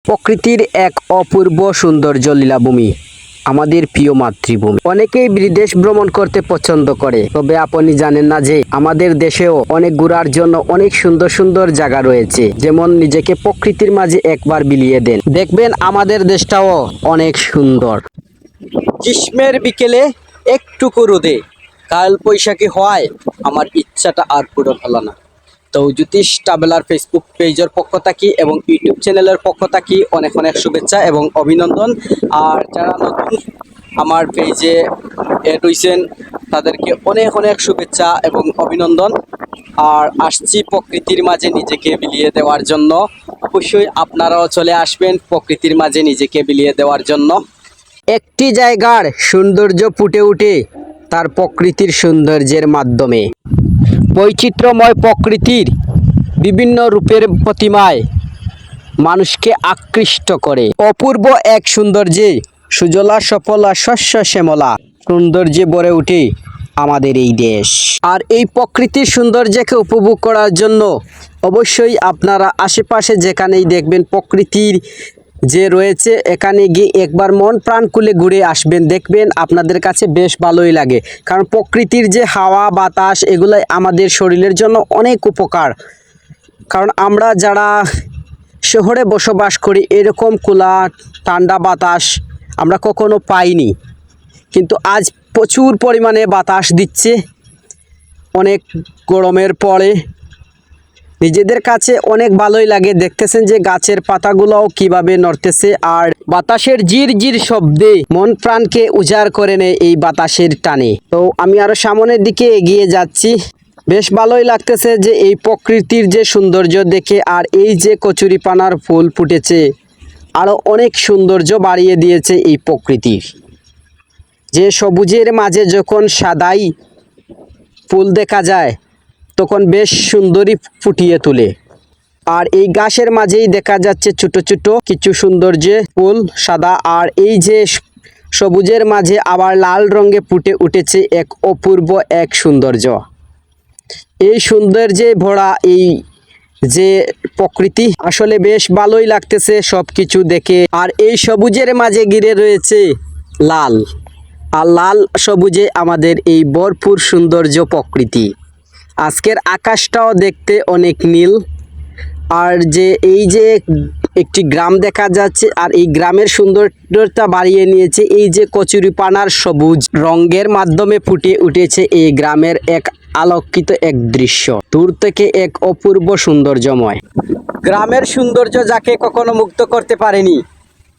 প্রকৃতির এক অপূর্ব সৌন্দর্য লীলাভূমি আমাদের প্রিয় মাতৃভূমি। অনেকেই বিদেশ ভ্রমণ করতে পছন্দ করে, তবে আপনি জানেন না যে আমাদের দেশেও অনেক ঘোরার জন্য অনেক সুন্দর সুন্দর জায়গা রয়েছে। যেমন নিজেকে প্রকৃতির মাঝে একবার বিলিয়ে দেন, দেখবেন আমাদের দেশটাও অনেক সুন্দর। গ্রীষ্মের বিকেলে একটুকু রোদে কাল বৈশাখী হওয়ায় আমার ইচ্ছাটা আর পূরণ হলো না। তো জ্যোতিষ ট্রাভেলার ফেসবুক পেজের পক্ষ থাকি এবং ইউটিউব চ্যানেলের পক্ষ থাকি অনেক অনেক শুভেচ্ছা এবং অভিনন্দন। আর যারা নতুন আমার পেজে এড হইছেন তাদেরকে অনেক অনেক শুভেচ্ছা এবং অভিনন্দন। আর আসছি প্রকৃতির মাঝে নিজেকে বিলিয়ে দেওয়ার জন্য। অবশ্যই আপনারাও চলে আসবেন প্রকৃতির মাঝে নিজেকে বিলিয়ে দেওয়ার জন্য। একটি জায়গার সৌন্দর্য ফুটে ওঠে তার প্রকৃতির সৌন্দর্যের মাধ্যমে। বৈচিত্র্যময় প্রকৃতির বিভিন্ন রূপের প্রতিমায় মানুষকে আকৃষ্ট করে। অপূর্ব এক সৌন্দর্যে সুজলা সফলা শস্য শ্যামলা সৌন্দর্যে ভরে ওঠে আমাদের এই দেশ। আর এই প্রকৃতির সৌন্দর্যকে উপভোগ করার জন্য অবশ্যই আপনারা আশেপাশে যেখানেই দেখবেন প্রকৃতির যে রয়েছে এখানে গিয়ে একবার মন প্রাণ খুলে ঘুরে আসবেন, দেখবেন আপনাদের কাছে বেশ ভালোই লাগে। কারণ প্রকৃতির যে হাওয়া বাতাস এগুলাই আমাদের শরীরের জন্য অনেক উপকার। কারণ আমরা যারা শহরে বসবাস করি এরকম খোলা ঠান্ডা বাতাস আমরা কখনো পাইনি, কিন্তু আজ প্রচুর পরিমাণে বাতাস দিচ্ছে অনেক গরমের পরে। নিজেদের কাছে অনেক ভালোই লাগে। দেখতেছেন যে গাছের পাতাগুলোও কিভাবে নড়তেছে, আর বাতাসের জির জির শব্দে মন প্রাণকে উজাড় করে নেয় এই বাতাসের টানে। তো আমি আরো সামনের দিকে এগিয়ে যাচ্ছি। বেশ ভালোই লাগতেছে যে এই প্রকৃতির যে সৌন্দর্য দেখে। আর এই যে কচুরিপানার ফুল ফুটেছে আরো অনেক সৌন্দর্য বাড়িয়ে দিয়েছে এই প্রকৃতির। যে সবুজের মাঝে যখন সাদাই ফুল দেখা যায় তখন বেশ সুন্দরী ফুটিয়ে তোলে। আর এই গাছের মাঝেই দেখা যাচ্ছে ছোট ছোট কিছু সৌন্দর্যে ফুল সাদা, আর এই যে সবুজের মাঝে আবার লাল রঙে ফুটে উঠেছে এক অপূর্ব এক সৌন্দর্য। এই সৌন্দর্যে ভরা এই যে প্রকৃতি আসলে বেশ ভালোই লাগতেছে সব কিছু দেখে। আর এই সবুজের মাঝে ঘিরে রয়েছে লাল, আর লাল সবুজে আমাদের এই ভরপুর সৌন্দর্য প্রকৃতি। আজকের আকাশটাও দেখতে অনেক নীল। আর যে এই যে একটি গ্রাম দেখা যাচ্ছে, আর এই গ্রামের সৌন্দর্যতা বাড়িয়ে নিয়েছে এই যে কচুরিপানার সবুজ রঙের মাধ্যমে ফুটে উঠেছে এই গ্রামের এক আলোকিত এক দৃশ্য। দূর থেকে এক অপূর্ব সৌন্দর্যময় গ্রামের সৌন্দর্য যাকে কখনো মুগ্ধ করতে পারেনি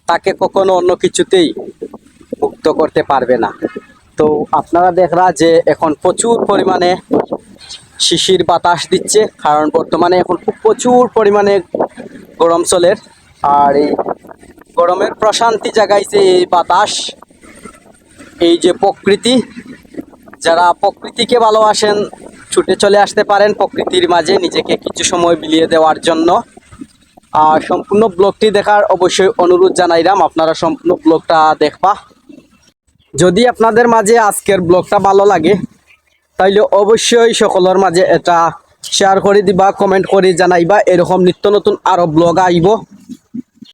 তাকে কখনো অন্য কিছুতেই মুগ্ধ করতে পারবে না। তো আপনারা দেখরা যে এখন প্রচুর পরিমাণে শিশির বাতাস দিচ্ছে, কারণ বর্তমানে এখন খুব প্রচুর পরিমাণে গরম চলে। আর এই গরমের প্রশান্তি জাগাইছে এই বাতাস, এই যে প্রকৃতি। যারা প্রকৃতিকে ভালোবাসেন ছুটে চলে আসতে পারেন প্রকৃতির মাঝে নিজেকে কিছু সময় বিলিয়ে দেওয়ার জন্য। আর সম্পূর্ণ ব্লগটি দেখার অবশ্যই অনুরোধ জানাইলাম, আপনারা সম্পূর্ণ ব্লগটা দেখবা। যদি আপনাদের মাঝে আজকের ব্লগটা ভালো লাগে তাইলে অবশ্যই সকলের মাঝে এটা শেয়ার করে দিবা, কমেন্ট করে জানাইবা। এরকম নিত্য নতুন আরো ব্লগ আইব।